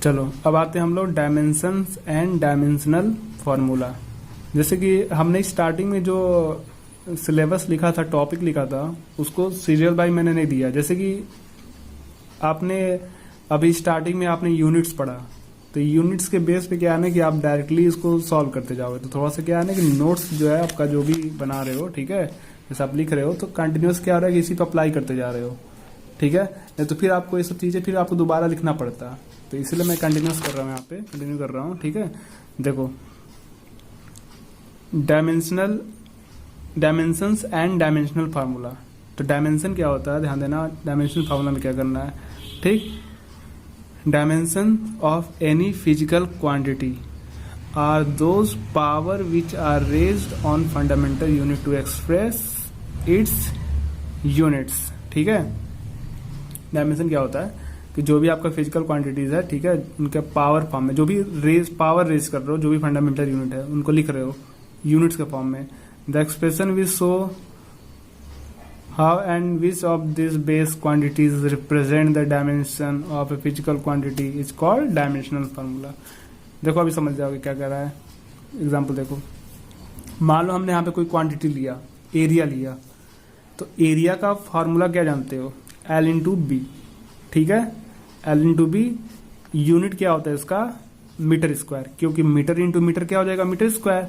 चलो अब आते हैं हम लोग डायमेंशंस एंड डायमेंशनल फार्मूला। जैसे कि हमने स्टार्टिंग में जो सिलेबस लिखा था, टॉपिक लिखा था, उसको सीरियल बाय मैंने नहीं दिया। जैसे कि आपने अभी स्टार्टिंग में आपने यूनिट्स पढ़ा, तो यूनिट्स के बेस पे क्या है ना कि आप डायरेक्टली इसको सॉल्व करते जाओगे, तो थोड़ा सा क्या है ना कि नोट्स जो है आपका जो भी बना रहे हो, ठीक है, जैसे आप लिख रहे हो तो कंटिन्यूस क्या हो रहा है कि इसी पे अप्लाई करते जा रहे हो, ठीक है। नहीं तो फिर आपको ये सब चीजें फिर आपको दोबारा लिखना पड़ता है, तो इसलिए मैं कंटिन्यूस कर रहा हूँ, यहाँ पे कंटिन्यू कर रहा हूँ, ठीक है। देखो डायमेंशंस एंड डायमेंशनल फार्मूला। तो डायमेंशन क्या होता है, ध्यान देना, डायमेंशनल फार्मूला में क्या करना है, ठीक। Dimension of any physical quantity are those power which are raised on fundamental unit to express its units, ठीक है। डायमेंशन क्या होता है कि जो भी आपका फिजिकल क्वांटिटीज है, ठीक है, उनके पावर फॉर्म में जो भी पावर रेज कर रहे हो, जो भी फंडामेंटल यूनिट है उनको लिख रहे हो यूनिट्स के फॉर्म में। The expression which show how and which of this base quantities represent the dimension of a physical quantity is called dimensional formula. देखो अभी समझ जाओगे क्या कह रहा है। एग्जाम्पल देखो, मान लो हमने यहाँ पे कोई क्वांटिटी लिया, एरिया लिया, तो एरिया का फॉर्मूला क्या जानते हो, L इंटू बी, ठीक है। L इंटू बी, यूनिट क्या होता है इसका, मीटर स्क्वायर, क्योंकि मीटर इंटू मीटर क्या हो जाएगा, मीटर स्क्वायर,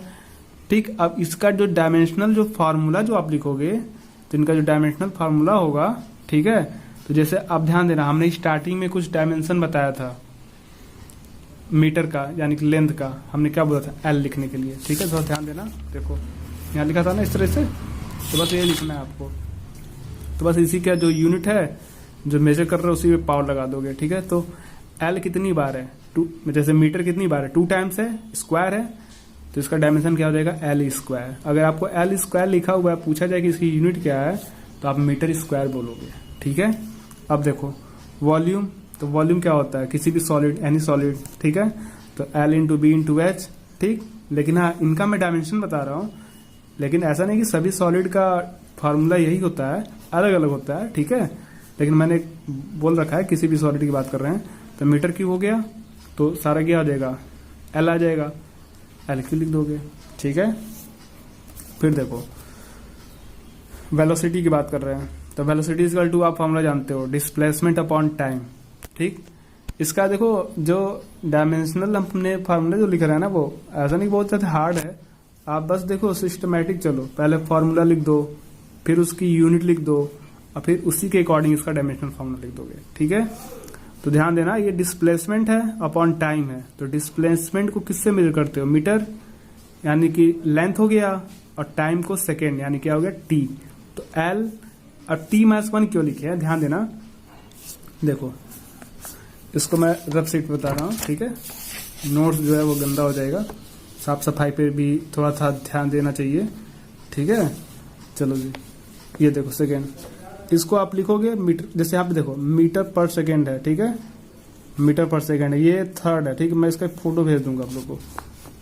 ठीक। अब इसका जो डायमेंशनल जो फार्मूला जो आप लिखोगे, तो इनका जो डायमेंशनल फार्मूला होगा, ठीक है। तो जैसे आप ध्यान देना, हमने स्टार्टिंग में कुछ डायमेंशन बताया था मीटर का, यानी कि लेंथ का, हमने क्या बोला था, L लिखने के लिए, ठीक है। थोड़ा ध्यान देना, देखो यहाँ लिखा था ना इस तरह से, तो बस ये लिखना है आपको। तो बस इसी का जो यूनिट है जो मेजर कर रहे हो उसी पे पावर लगा दोगे, ठीक है। तो L कितनी बार है, 2, जैसे मीटर कितनी बार है, 2 टाइम्स है, स्क्वायर है, तो इसका डायमेंशन क्या हो जाएगा, L स्क्वायर। अगर आपको L स्क्वायर लिखा हुआ है, पूछा जाए कि इसकी यूनिट क्या है, तो आप मीटर स्क्वायर बोलोगे, ठीक है। अब देखो वॉल्यूम, तो वॉल्यूम क्या होता है, किसी भी सॉलिड, एनी सॉलिड, ठीक है। तो L into B into H, ठीक। लेकिन हाँ, इनका मैं डायमेंशन बता रहा हूँ, लेकिन ऐसा नहीं कि सभी सॉलिड का फार्मूला यही होता है, अलग अलग होता है, ठीक है। लेकिन मैंने बोल रखा है किसी भी सॉलिड की बात कर रहे हैं, तो मीटर क्यूब हो गया, तो सारा क्या आ जाएगा, L आ जाएगा, L क्यूब लिख दोगे, ठीक है। फिर देखो वेलोसिटी की बात कर रहे हैं, तो वेलोसिटी इक्वल टू, आप फार्मूला जानते हो, डिस्प्लेसमेंट अपॉन टाइम, ठीक। इसका देखो जो डायमेंशनल हमने फार्मूला जो लिख रहे हैं ना, वो ऐसा नहीं बहुत ज्यादा हार्ड है, आप बस देखो सिस्टमैटिक चलो, पहले फार्मूला लिख दो, फिर उसकी यूनिट लिख दो, और फिर उसी के अकॉर्डिंग इसका डायमेंशनल फार्मूला लिख दोगे, ठीक है। तो ध्यान देना, ये डिस्प्लेसमेंट है अपॉन टाइम है, तो डिस्प्लेसमेंट को किससे मेजर करते हो, मीटर, यानी कि लेंथ हो गया, और टाइम को सेकेंड, यानी क्या हो गया, टी। तो L और T-1 क्यों लिखे हैं, ध्यान देना। देखो इसको मैं रफ सीट बता रहा हूँ, ठीक है, नोट्स जो है वो गंदा हो जाएगा, साफ सफाई पे भी थोड़ा सा ध्यान देना चाहिए, ठीक है। चलो जी, ये देखो सेकेंड, इसको आप लिखोगे मीटर, जैसे यहाँ पे देखो मीटर पर सेकेंड है, ठीक है, मीटर पर सेकेंड है, ये थर्ड है, ठीक है। मैं इसका फोटो भेज दूंगा आप लोग को,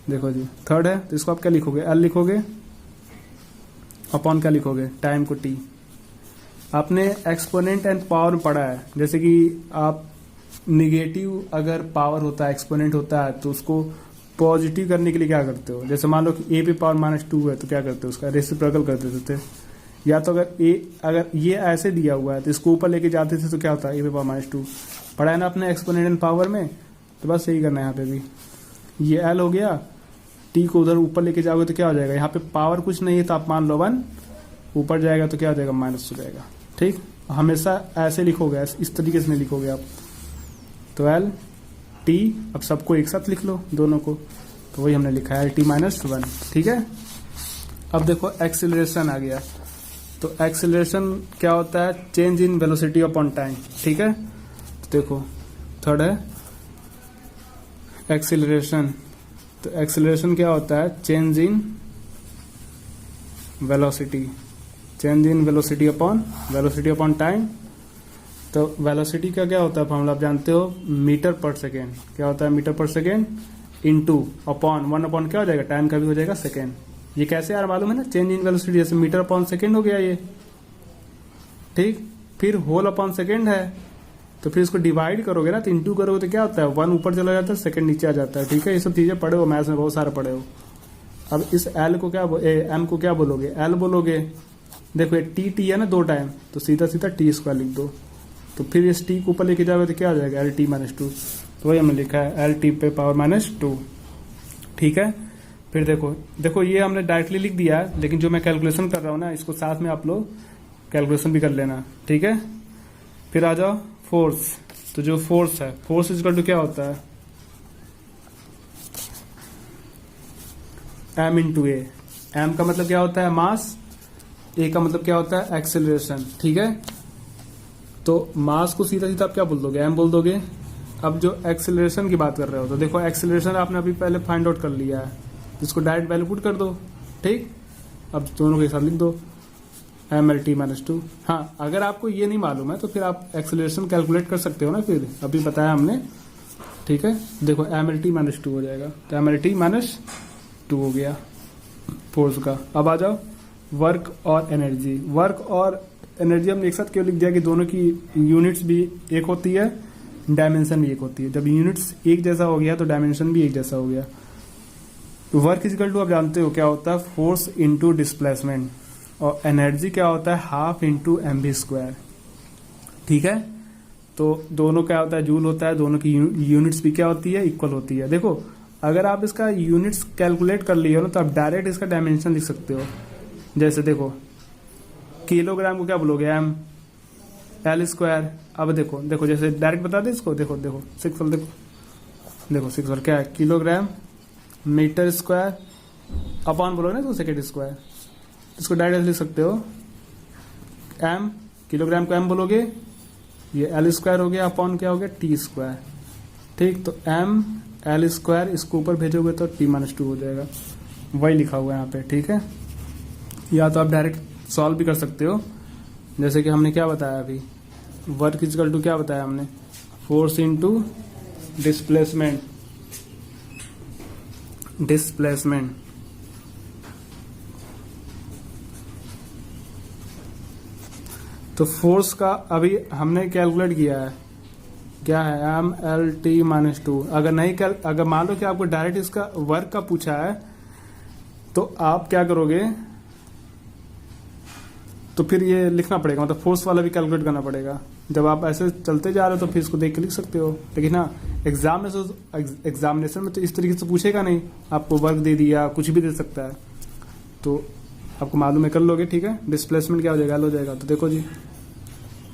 देखो जी थर्ड है, तो इसको आप क्या लिखोगे, L लिखोगे, अपॉन क्या लिखोगे, टाइम को T। आपने एक्सपोनेंट एंड पावर पढ़ा है, जैसे कि आप निगेटिव अगर पावर होता है, एक्सपोनेंट होता है, तो उसको पॉजिटिव करने के लिए क्या करते हो, जैसे मान लो कि a पे पावर -2 है, तो क्या करते हो, उसका रेसिप्रोकल कर देते थे। या तो अगर ये ऐसे दिया हुआ है तो इसको ऊपर लेके जाते थे, तो क्या होता है, a पे पावर -2 पढ़ा है ना अपने एक्सपोनेंट एंड पावर में, तो बस यही करना है यहाँ पे भी। ये L हो गया, T को उधर ऊपर लेके जाओगे तो क्या हो जाएगा, यहाँ पे पावर कुछ नहीं है, तो आप मान लो 1, ऊपर जाएगा तो क्या हो जाएगा, माइनस हो जाएगा, ठीक। हमेशा ऐसे लिखोगे, इस तरीके से नहीं लिखोगे आप। तो L T, अब सबको एक साथ लिख लो दोनों को, तो वही हमने लिखा है T-1, ठीक है। अब देखो एक्सीलरेशन आ गया, तो एक्सीलरेशन क्या होता है, change in velocity upon time, ठीक है। तो देखो थर्ड है एक्सीलरेशन, तो एक्सीलरेशन क्या होता है, change in velocity, change in velocity upon time. तो वेलोसिटी का क्या होता है फॉर्मूला आप जानते हो, मीटर पर सेकेंड, क्या होता है, मीटर पर सेकेंड इंटू अपॉन 1 अपॉन क्या हो जाएगा, टाइम का भी हो जाएगा सेकेंड। ये कैसे यार मालूम है ना, चेंज इन वेलोसिटी, जैसे मीटर अपॉन सेकेंड हो गया ये, ठीक। फिर होल अपॉन सेकेंड है, तो फिर इसको डिवाइड करोगे ना, तो इंटू करोगे तो क्या होता है, 1 ऊपर चला जाता है, सेकंड नीचे आ जाता है। ठीक है, ये सब चीजें पढ़े हो, मैथ्स में बहुत सारे पढ़े हो। अब इस एल को क्या एम को क्या बोलोगे, एल बोलोगे। देखो ये टी है ना 2 टाइम, तो सीधा सीधा टी स्क्वायर लिख दो। तो फिर इस टी को ऊपर लेके जाओगे तो क्या आ जाएगा, एल टी माइनस 2। तो वही हमने लिखा है एल टी पे पावर माइनस 2। ठीक है, फिर देखो ये हमने डायरेक्टली लिख दिया है, लेकिन जो मैं कैलकुलेशन कर रहा हूँ ना, इसको साथ में आप लोग कैलकुलेशन भी कर लेना। ठीक है, फिर आ जाओ फोर्स। तो जो फोर्स है, फोर्स इक्वल टू क्या होता है, एम इंटू ए। एम का मतलब क्या होता है, मास। ए का मतलब क्या होता है, एक्सेलरेशन। ठीक है, तो मास को सीधा सीधा आप क्या बोल दोगे, एम बोल दोगे। अब जो एक्सेलरेशन की बात कर रहे हो, तो देखो एक्सेलरेशन आपने अभी पहले फाइंड आउट कर लिया है, इसको डायरेक्ट वैल्यू पुट कर दो। ठीक, अब दोनों के साथ लिख दो एम एल टी माइनस 2। हाँ, अगर आपको ये नहीं मालूम है तो फिर आप एक्सेलरेशन कैलकुलेट कर सकते हो ना, फिर अभी बताया हमने। ठीक है, देखो एम एल टी माइनस 2 हो जाएगा, तो एम एल टी माइनस 2 हो गया फोर्स का। अब आ जाओ वर्क और एनर्जी। वर्क और एनर्जी हमने एक साथ क्यों लिख दिया कि दोनों की यूनिट्स भी एक होती है, डायमेंशन भी एक होती है। जब यूनिट्स एक जैसा हो गया तो डायमेंशन भी एक जैसा हो गया। वर्क इजिकल टू आप जानते हो क्या होता है, फोर्स इंटू डिस्प्लेसमेंट, और एनर्जी क्या होता है, half into M B square. ठीक है, तो दोनों क्या होता है, जूल होता है, दोनों की यूनिट्स भी क्या होती है, इक्वल होती है। देखो अगर आप इसका यूनिट्स कैलकुलेट कर लिए हो ना, तो आप डायरेक्ट इसका डायमेंशन लिख सकते हो। जैसे देखो किलोग्राम को क्या बोलोगे, एम एल स्क्वायर। अब देखो जैसे डायरेक्ट बता दे इसको, देखो 6 वाला, देखो 6 वाला क्या है, किलोग्राम मीटर स्क्वायर अपॉन बोलोगे ना तो सेकेंड स्क्वायर। इसको डायरेक्ट लिख सकते हो, एम किलोग्राम को एम बोलोगे, ये एल स्क्वायर हो गया, अपॉन क्या हो गया, टी स्क्वायर। ठीक, तो एम एल स्क्वायर इसको ऊपर भेजोगे तो टी माइनस 2 हो जाएगा, वही लिखा हुआ है यहाँ पे। ठीक है, या तो आप डायरेक्ट सॉल्व भी कर सकते हो, जैसे कि हमने क्या बताया अभी, वर्क इक्वल टू क्या बताया हमने, फोर्स इंटू डिस्प्लेसमेंट। तो फोर्स का अभी हमने कैलकुलेट किया है, क्या है, एम एल टी माइनस 2। अगर मान लो कि आपको डायरेक्ट इसका वर्क का पूछा है, तो आप क्या करोगे, तो फिर ये लिखना पड़ेगा, मतलब फोर्स वाला भी कैलकुलेट करना पड़ेगा। जब आप ऐसे चलते जा रहे हो तो फिर इसको देख के लिख सकते हो, लेकिन हाँ एग्जामिनेशन में तो इस तरीके से पूछेगा नहीं, आपको वर्क दे दिया, कुछ भी दे सकता है, तो आपको मालूम है, कर लोगे। ठीक है, डिस्प्लेसमेंट क्या हो जाएगा, एल हो जाएगा। तो देखो जी,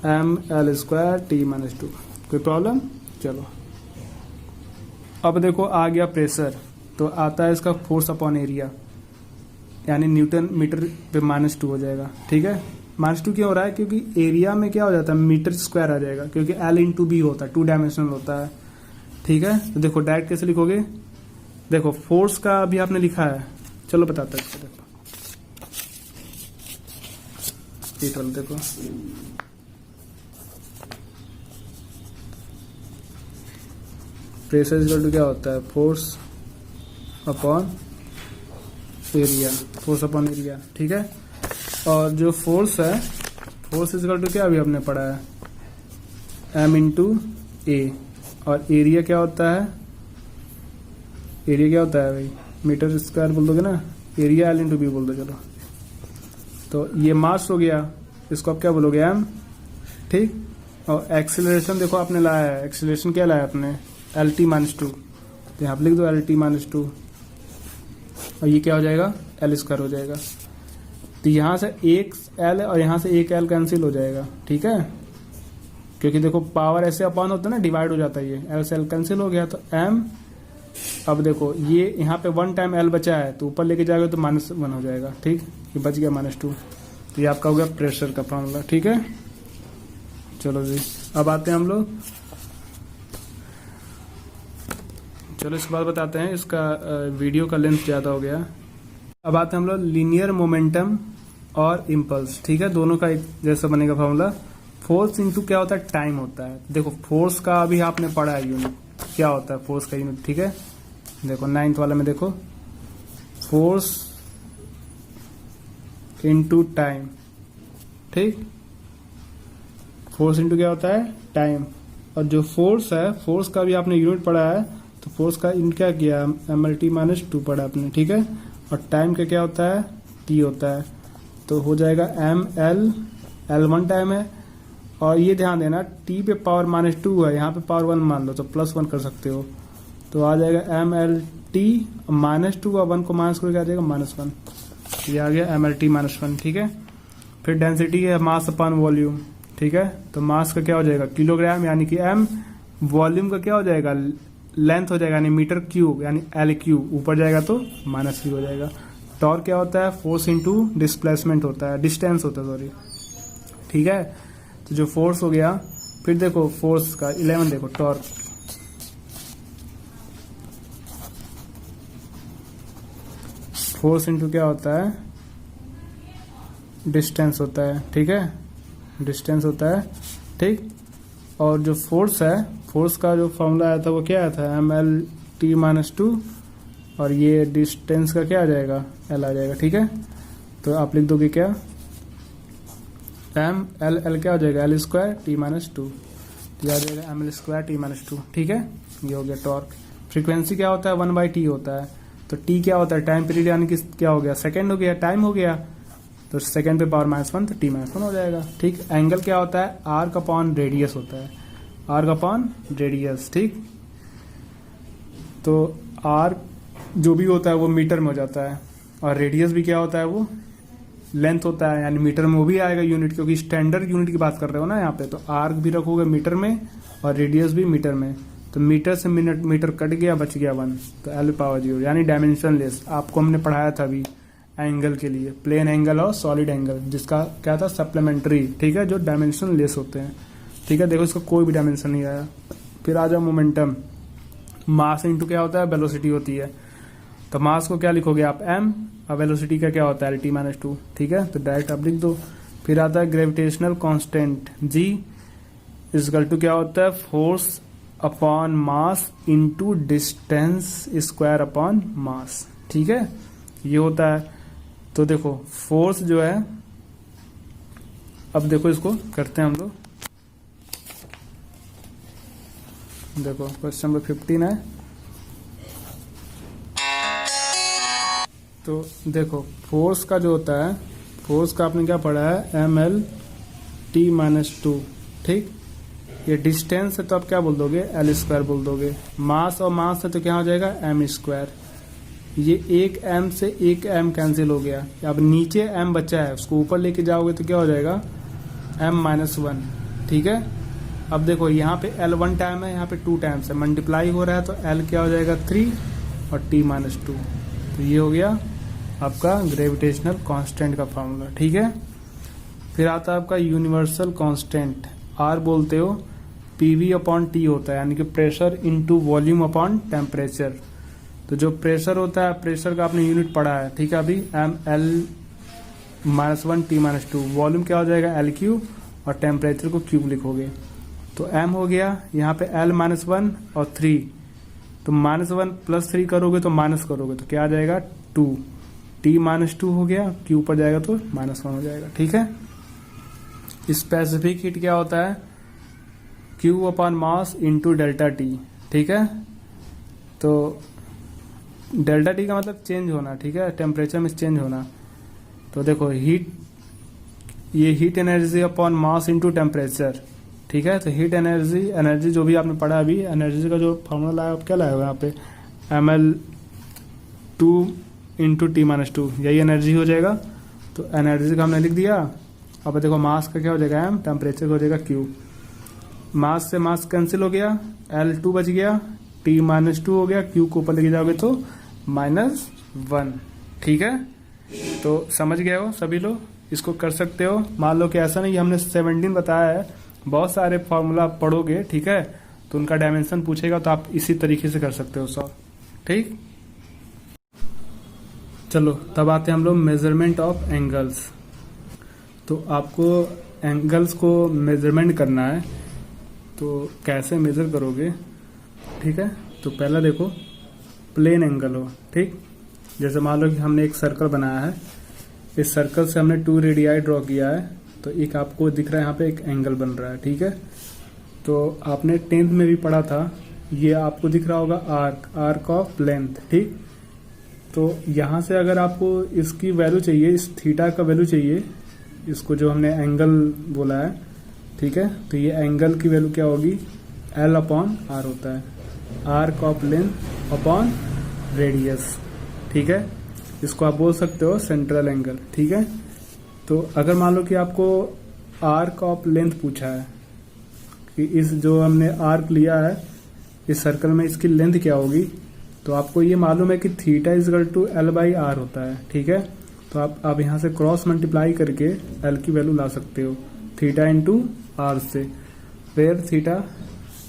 M L square T minus 2, कोई प्रॉब्लम। चलो अब देखो आ गया प्रेशर, तो आता है इसका फोर्स अपॉन एरिया, यानी न्यूटन मीटर पे माइनस 2 हो जाएगा। ठीक है, माइनस 2 क्यों हो रहा है, क्योंकि एरिया में क्या हो जाता है, मीटर स्क्वायर आ जाएगा, क्योंकि एल इंटू बी होता है, 2 डायमेंशनल होता है। ठीक है, तो देखो डायरेक्ट कैसे लिखोगे, देखो फोर्स का अभी आपने लिखा है, चलो बताता है इसको। देखो प्रेशर इक्वल टू क्या होता है, force upon area, force upon area. ठीक है, और जो फोर्स है, फोर्स इक्वल टू क्या अभी हमने पढ़ा है, एम इंटू ए, और एरिया क्या होता है, एरिया क्या होता है भाई, मीटर स्क्वायर बोल दोगे ना, एरिया एल इंटू बी बोल दो। चलो, तो ये मास हो गया, इसको आप क्या बोलोगे, एम। ठीक, और एक्सेलरेशन देखो आपने लाया है, एक्सेलरेशन क्या लाया आपने, एल टी माइनस 2, तो यहाँ पे लिख दो एल टी माइनस 2, और ये क्या हो जाएगा, एल स्क्वायर हो जाएगा। तो यहाँ से एक एल और यहाँ से एक एल कैंसिल हो जाएगा। ठीक है, क्योंकि देखो पावर ऐसे अपॉन होता है ना, डिवाइड हो जाता है, ये एल से एल कैंसिल हो गया, तो एम। अब देखो ये यहाँ पे 1 टाइम एल बचा है, तो ऊपर लेके जाएगा तो -1 हो जाएगा। ठीक, ये बच गया -2, तो ये आपका हो गया प्रेशर का फॉर्मूला। ठीक है, चलो जी अब आते हैं हम लोग, चलो इसके बाद बताते हैं, इसका वीडियो का लेंथ ज्यादा हो गया। अब आते हैं हम लोग लीनियर मोमेंटम और इम्पल्स। ठीक है, दोनों का एक जैसा बनेगा फॉर्मूला। फोर्स इंटू क्या होता है, टाइम होता है। देखो फोर्स का अभी आपने पढ़ा है यूनिट, क्या होता है फोर्स का यूनिट। ठीक है, देखो 9th वाले में देखो, फोर्स इंटू टाइम। ठीक, फोर्स इंटू क्या होता है, टाइम। और जो फोर्स है, फोर्स का भी आपने यूनिट पढ़ा है, तो फोर्स का यूनिट क्या किया, mlt-2 पढ़ा आपने, ठीक है। और टाइम का क्या होता है, t होता है, तो हो जाएगा ml 1 टाइम है। और ये ध्यान देना t पे पावर -2 है, यहाँ पे पावर 1 मान लो तो +1 कर सकते हो, तो आ जाएगा mlt -2 और 1 को माइनस करके आ जाएगा -1, ये आ गया mlt -1, ठीक है। फिर डेंसिटी है मास अपॉन वॉल्यूम, ठीक है। तो मास का क्या हो जाएगा किलोग्राम, यानी कि m, वॉल्यूम का क्या हो जाएगा लेंथ हो जाएगा, यानी मीटर क्यूब, यानी L3, ऊपर जाएगा तो -3 हो जाएगा। टॉर्क क्या होता है, फोर्स इंटू डिस्प्लेसमेंट होता है, डिस्टेंस होता है, सॉरी, ठीक है। तो जो फोर्स हो गया, फिर देखो फोर्स का 11 देखो, टॉर्क, फोर्स इंटू क्या होता है, डिस्टेंस होता है, ठीक है, डिस्टेंस होता है, ठीक। और जो फोर्स है, फोर्स का जो फॉर्मूला आया था वो क्या आया था, mlt-2, और ये डिस्टेंस का क्या आ जाएगा, l आ जाएगा, ठीक है। तो आप लिख दोगे क्या, l क्या हो जाएगा, l स्क्वायर t-2, तो आ जाएगा ml स्क्वायर t-2, ठीक है। ये हो गया टॉर्क। फ्रीक्वेंसी क्या होता है, 1/t होता है, तो t क्या होता है, टाइम पीरियड, यानी कि क्या हो गया, सेकेंड हो गया, टाइम हो गया, तो सेकेंड पे पावर -1 तो t-1 हो जाएगा, ठीक। एंगल क्या होता है, आर्क अपॉन रेडियस होता है, आर्क अपॉन रेडियस, ठीक। तो आर्क जो भी होता है वो मीटर में हो जाता है, और रेडियस भी क्या होता है, वो लेंथ होता है, यानी मीटर में वो भी आएगा यूनिट, क्योंकि स्टैंडर्ड यूनिट की बात कर रहे हो ना यहाँ पे। तो आर्क भी रखोगे मीटर में और रेडियस भी मीटर में, तो मीटर से मीटर कट गया, बच गया 1, तो l⁻0, यानी डायमेंशनलेस। आपको हमने पढ़ाया था अभी एंगल के लिए, प्लेन एंगल और सॉलिड एंगल, जिसका क्या था, सप्लीमेंट्री, ठीक है, जो डायमेंशन लेस होते हैं, ठीक है। देखो इसका कोई भी डायमेंशन नहीं आया। फिर आ जाओ मोमेंटम, मास इंटू क्या होता है, वेलोसिटी होती है। तो मास को क्या लिखोगे आप, m, और वेलोसिटी का क्या होता है, lt-2, ठीक है, तो डायरेक्ट आप लिख दो। फिर आता है gravitational constant, g equal to क्या होता है, force upon mass into distance square upon mass, ठीक है, ये होता है। तो देखो फोर्स जो है, अब देखो इसको करते हैं हम लोग, देखो क्वेश्चन नंबर 15 है। तो देखो फोर्स का जो होता है, फोर्स का आपने क्या पढ़ा है, mlt-2, ठीक। ये डिस्टेंस है तो आप क्या बोल दोगे, l स्क्वायर बोल दोगे। मास और मास है तो क्या हो जाएगा, m स्क्वायर। ये एक m से एक m कैंसिल हो गया, अब नीचे m बचा है, उसको ऊपर लेके जाओगे तो क्या हो जाएगा, m-1, ठीक है। अब देखो यहाँ पे l 1 टाइम है, यहाँ पे 2 टाइम्स है, मल्टीप्लाई हो रहा है, तो l क्या हो जाएगा 3 और t-2, तो ये हो गया आपका ग्रेविटेशनल कांस्टेंट का फॉर्मूला, ठीक है। फिर आता है आपका यूनिवर्सल कांस्टेंट, R बोलते हो, PV अपॉन T होता है, यानी कि pressure into volume upon temperature. तो जो प्रेशर होता है, प्रेशर का आपने यूनिट पढ़ा है, ठीक है, अभी ml-1 t-2, वॉल्यूम क्या हो जाएगा, L3, और टेम्परेचर को क्यूब लिखोगे, तो m हो गया, यहाँ पे l-1 और 3, तो -1 + 3 करोगे तो माइनस करोगे तो क्या आ जाएगा, 2, t-2 हो गया, क्यू पर जाएगा तो -1 हो जाएगा, ठीक है। स्पेसिफिक हीट क्या होता है, Q upon mass into delta T, ठीक है। तो डेल्टा टी का मतलब चेंज होना, ठीक है, टेम्परेचर में चेंज होना। तो देखो हीट, ये heat energy upon mass into temperature, ठीक है। तो हीट एनर्जी, एनर्जी जो भी आपने पढ़ा अभी, एनर्जी का जो फॉर्मूला लाया आप क्या लाए हो यहाँ पे, ml2 इंटू t-2, यही एनर्जी हो जाएगा। तो एनर्जी का हमने लिख दिया। अब देखो मास का क्या हो जाएगा m, टेम्परेचर का हो जाएगा q, मास से मास कैंसिल हो गया, L2 बच गया, t-2 हो गया, q को ऊपर लेके जाओगे तो -1, ठीक है। तो समझ गए हो सभी लोग, इसको कर सकते हो। मान लो कि ऐसा नहीं, हमने 17 बताया है, बहुत सारे फॉर्मूला आप पढ़ोगे, ठीक है, तो उनका डायमेंशन पूछेगा तो आप इसी तरीके से कर सकते हो सॉल्व, ठीक। चलो तब आते हैं हम लोग मेजरमेंट ऑफ एंगल्स। तो आपको एंगल्स को मेजरमेंट करना है, तो कैसे मेजर करोगे, ठीक है। तो पहला देखो प्लेन एंगल हो, ठीक। जैसे मान लो कि हमने एक सर्कल बनाया है, इस सर्कल से हमने 2 रेडियाई ड्रॉ किया है, तो एक आपको दिख रहा है यहाँ पे एक एंगल बन रहा है, ठीक है। तो आपने 10th में भी पढ़ा था, ये आपको दिख रहा होगा आर्क ऑफ लेंथ, ठीक। तो यहाँ से अगर आपको इसकी वैल्यू चाहिए, इस थीटा का वैल्यू चाहिए, इसको जो हमने एंगल बोला है, ठीक है, तो ये एंगल की वैल्यू क्या होगी, L अपॉन R होता है, arc of length upon radius, ठीक है। इसको आप बोल सकते हो सेंट्रल एंगल, ठीक है। तो अगर मान लो कि आपको आर्क ऑफ लेंथ पूछा है कि इस जो हमने आर्क लिया है इस सर्कल में, इसकी लेंथ क्या होगी, तो आपको ये मालूम है कि थीटा इजकल टू L/R होता है, ठीक है। तो आप यहाँ से क्रॉस मल्टीप्लाई करके L की वैल्यू ला सकते हो, थीटा इंटू R से, वेयर थीटा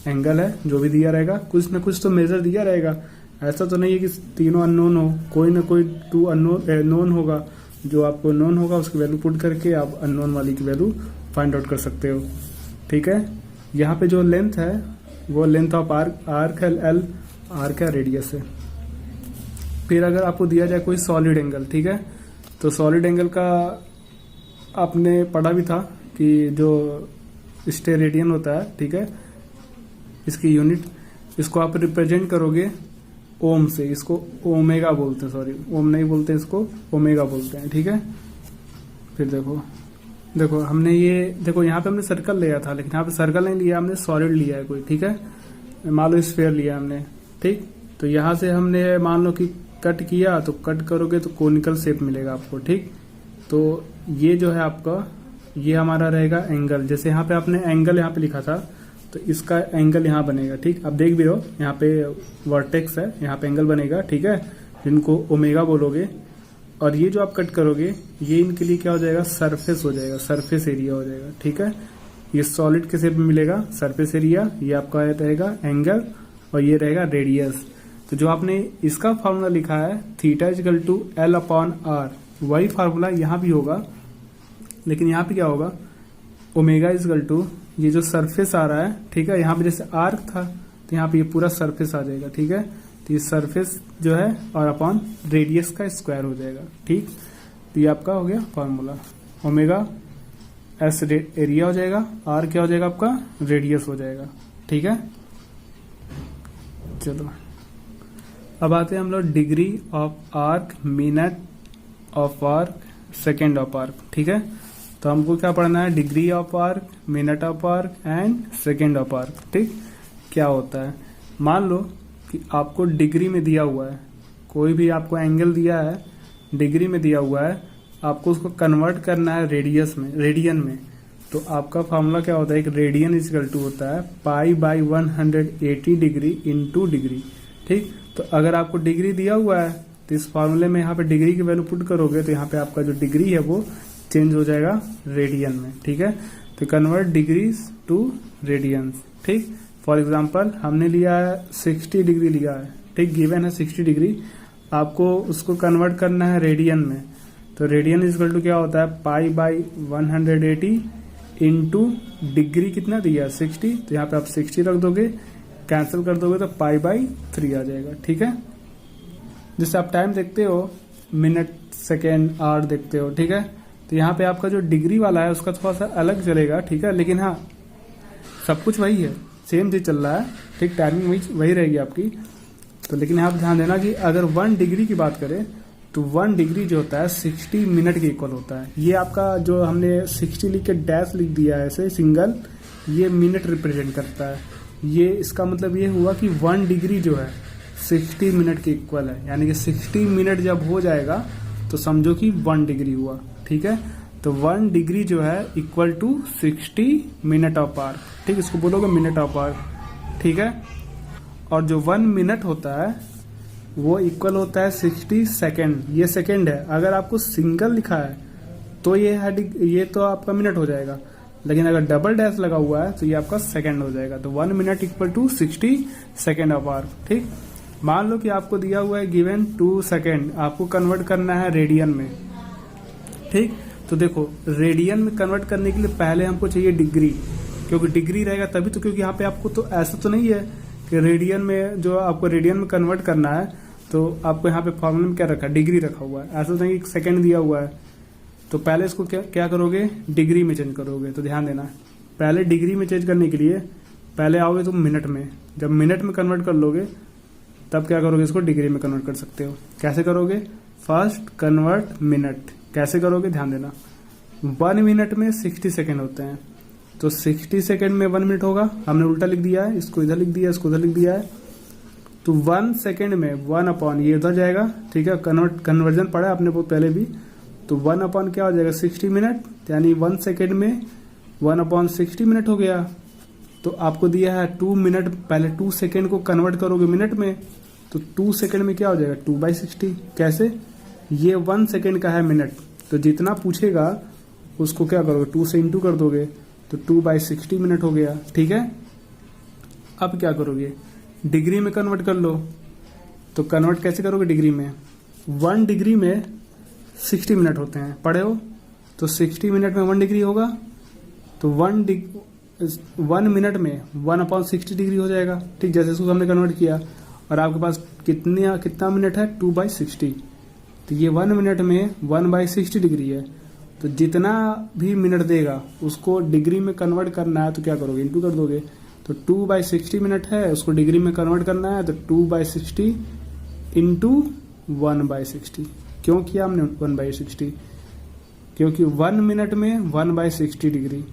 एंगल है जो भी दिया रहेगा, कुछ ना कुछ तो मेजर दिया रहेगा। ऐसा तो नहीं है कि तीनों अननोन हो, कोई ना कोई 2 नोन होगा, जो आपको नोन होगा उसकी वैल्यू पुट करके आप अननोन वाली की वैल्यू फाइंड आउट कर सकते हो, ठीक है। यहाँ पे जो लेंथ है वो लेंथ ऑफ आर्क है, L आर्क है, रेडियस है। फिर अगर आपको दिया जाए कोई सॉलिड एंगल, ठीक है, तो सॉलिड एंगल का आपने पढ़ा भी था कि जो स्टेरेडियन होता है, ठीक है, इसकी यूनिट, इसको आप रिप्रेजेंट करोगे ओम से, इसको ओमेगा बोलते हैं, सॉरी ओम नहीं बोलते, इसको ओमेगा बोलते हैं, ठीक है। फिर देखो हमने ये देखो यहाँ पे हमने सर्कल लिया था, लेकिन यहाँ पे सर्कल नहीं लिया, हमने सॉलिड लिया है कोई, ठीक है, मान लो स्फीयर लिया हमने, ठीक। तो यहाँ से हमने मान लो कि कट किया, तो कट करोगे तो कोनिकल शेप मिलेगा आपको, ठीक। तो ये जो है आपका, ये हमारा रहेगा एंगल, जैसे यहाँ पे आपने एंगल यहाँ पे लिखा था, तो इसका एंगल यहाँ बनेगा, ठीक। आप देख भी रहो यहाँ पे वर्टेक्स है, यहाँ पे एंगल बनेगा, ठीक है, जिनको ओमेगा बोलोगे। और ये जो आप कट करोगे, ये इनके लिए क्या हो जाएगा, सरफेस हो जाएगा, सरफेस एरिया हो जाएगा, ठीक है। ये सॉलिड के शेप में मिलेगा सरफेस एरिया, ये आपका रहेगा एंगल, और ये रहेगा रेडियस। तो जो आपने इसका फॉर्मूला लिखा है theta is equal to L upon R, वही फार्मूला यहाँ भी होगा, लेकिन यहाँ पे क्या होगा, ओमेगा इजकल टू ये जो सरफेस आ रहा है, ठीक है, यहाँ पे जैसे आर्क था तो यहाँ पे ये पूरा सरफेस आ जाएगा, ठीक है। तो ये सरफेस जो है और अपॉन रेडियस का स्क्वायर हो जाएगा, ठीक। तो ये आपका हो गया फॉर्मूला, ओमेगा एस एरिया हो जाएगा, आर क्या हो जाएगा आपका, रेडियस हो जाएगा, ठीक है। चलो अब आते हैं हम लोग degree of arc, minute of arc, second of arc, ठीक है। तो हमको क्या पढ़ना है, degree of arc, minute of arc and second of arc, ठीक। क्या होता है, मान लो कि आपको डिग्री में दिया हुआ है, कोई भी आपको एंगल दिया है डिग्री में दिया हुआ है, आपको उसको कन्वर्ट करना है रेडियन में। तो आपका फॉर्मूला क्या होता है, एक रेडियन इजकल टू होता है π/180 डिग्री इंटू डिग्री, ठीक। तो अगर आपको डिग्री दिया हुआ है तो इस फॉर्मूले में यहाँ पे डिग्री की वैल्यू पुट करोगे, तो यहाँ पे आपका जो डिग्री है वो चेंज हो जाएगा रेडियन में, ठीक है। तो कन्वर्ट डिग्रीज टू रेडियंस, ठीक। फॉर एग्जांपल हमने लिया है 60 डिग्री लिया है, ठीक, गिवन है 60 डिग्री, आपको उसको कन्वर्ट करना है रेडियन में। तो रेडियन इजकल टू क्या होता है, π/180 इंटू डिग्री कितना दिया है 60, तो यहाँ पे आप 60 रख दोगे, कैंसिल कर दोगे तो π/3 आ जाएगा, ठीक है। जैसे आप टाइम देखते हो, मिनट, सेकेंड, आवर देखते हो, ठीक है, तो यहाँ पे आपका जो डिग्री वाला है उसका थोड़ा सा अलग चलेगा, ठीक है, लेकिन हाँ सब कुछ वही है, सेम चीज चल रहा है, ठीक, टाइमिंग वही रहेगी आपकी। तो लेकिन आप ध्यान देना कि अगर 1 डिग्री की बात करें तो 1 डिग्री जो होता है 60 मिनट के इक्वल होता है। ये आपका जो हमने 60 लिख के डैश लिख दिया है ऐसे सिंगल, ये मिनट रिप्रेजेंट करता है। ये इसका मतलब ये हुआ कि 1 डिग्री जो है 60 मिनट के इक्वल है, यानी कि 60 मिनट जब हो जाएगा तो समझो कि 1 डिग्री हुआ, ठीक है। तो 1 डिग्री जो है equal to 60 minute of hour, ठीक, इसको बोलोगे मिनट ऑफ आवर, ठीक है। और जो 1 मिनट होता है वो इक्वल होता है 60 सेकेंड, ये सेकेंड है। अगर आपको सिंगल लिखा है तो ये तो आपका मिनट हो जाएगा, लेकिन अगर डबल डैश लगा हुआ है तो ये आपका सेकेंड हो जाएगा। तो 1 minute equal to 60 second of hour, ठीक। मान लो कि आपको दिया हुआ है गिवन 2 सेकेंड, आपको कन्वर्ट करना है रेडियन में, ठीक। तो देखो रेडियन में कन्वर्ट करने के लिए पहले हमको चाहिए डिग्री, क्योंकि डिग्री रहेगा तभी तो, क्योंकि यहाँ पे आपको तो ऐसा तो नहीं है कि रेडियन में, जो आपको रेडियन में कन्वर्ट करना है तो आपको यहाँ पे फॉर्मूला में क्या रखा है, डिग्री रखा हुआ है, ऐसा तो नहीं कि सेकेंड दिया हुआ है। तो पहले इसको क्या करोगे, डिग्री में चेंज करोगे। तो ध्यान देना, पहले डिग्री में चेंज करने के लिए पहले आओगे तुम मिनट में, जब मिनट में कन्वर्ट कर लोगे तब क्या करोगे, इसको डिग्री में कन्वर्ट कर सकते हो। कैसे करोगे, फर्स्ट कन्वर्ट मिनट, कैसे करोगे ध्यान देना। 1 मिनट में 60 सेकेंड होते हैं, तो 60 सेकेंड में 1 मिनट होगा, हमने उल्टा लिख दिया है, इसको इधर लिख दिया है, इसको उधर लिख दिया है। तो 1 सेकेंड में 1 अपॉन ये उधर जाएगा, ठीक है, कन्वर्जन पढ़ा है आपने वो पहले भी। तो 1 अपॉन क्या हो जाएगा 60 मिनट, यानी 1 सेकेंड में 1 अपॉन 60 मिनट हो गया। तो आपको दिया है 2 मिनट, पहले 2 सेकेंड को कन्वर्ट करोगे मिनट में, तो 2 सेकेंड में क्या हो जाएगा 2/60। कैसे, ये 1 सेकेंड का है मिनट, तो जितना पूछेगा उसको क्या करोगे 2 से इंटू कर दोगे, तो 2/60 मिनट हो गया, ठीक है। अब क्या करोगे, डिग्री में कन्वर्ट कर लो। तो कन्वर्ट कैसे करोगे डिग्री में, 1 डिग्री में 60 मिनट होते हैं, पढ़े हो। तो 60 मिनट में 1 डिग्री होगा, तो 1 मिनट में 1/60 डिग्री हो जाएगा, ठीक, जैसे इसको हमने कन्वर्ट किया। और आपके पास कितना मिनट है 2/60, तो ये 1 मिनट में 1/60 डिग्री है। तो जितना भी मिनट देगा उसको डिग्री में कन्वर्ट करना है, तो क्या करोगे इंटू कर दोगे। तो 2/60 मिनट है, उसको डिग्री में कन्वर्ट करना है, तो 2/60 इंटू 1/60। क्यों किया हमने 1/60, क्योंकि 1 मिनट में 1/60 डिग्री,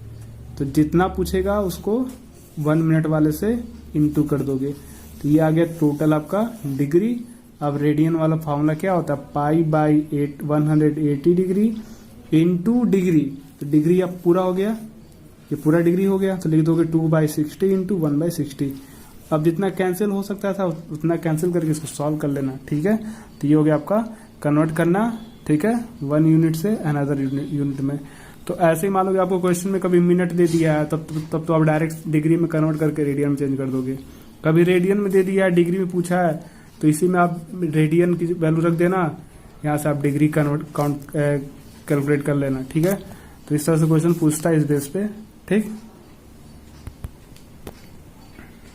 तो जितना पूछेगा उसको 1 मिनट वाले से इंटू कर दोगे। तो ये आ गया टोटल आपका डिग्री। अब रेडियन वाला फॉर्मूला क्या होता है, π/8 180 डिग्री इंटू डिग्री। तो डिग्री अब पूरा हो गया, ये पूरा डिग्री हो गया, तो लिख दोगे 2/60 इंटू 1/60। अब जितना कैंसिल हो सकता था उतना कैंसिल करके इसको सॉल्व कर लेना, ठीक है। तो ये हो गया आपका कन्वर्ट करना, ठीक है, 1 यूनिट से अनदर यूनिट में। तो ऐसे ही मान लो कि आपको क्वेश्चन में कभी मिनट दे दिया है, तब तो आप डायरेक्ट डिग्री में कन्वर्ट करके रेडियन में चेंज कर दोगे। कभी रेडियन में दे दिया है, डिग्री में पूछा है, तो इसी में आप रेडियन की वैल्यू रख देना, यहाँ से आप डिग्री कैलकुलेट कर लेना, ठीक है। तो इस तरह से क्वेश्चन पूछता है इस बेस पे, ठीक।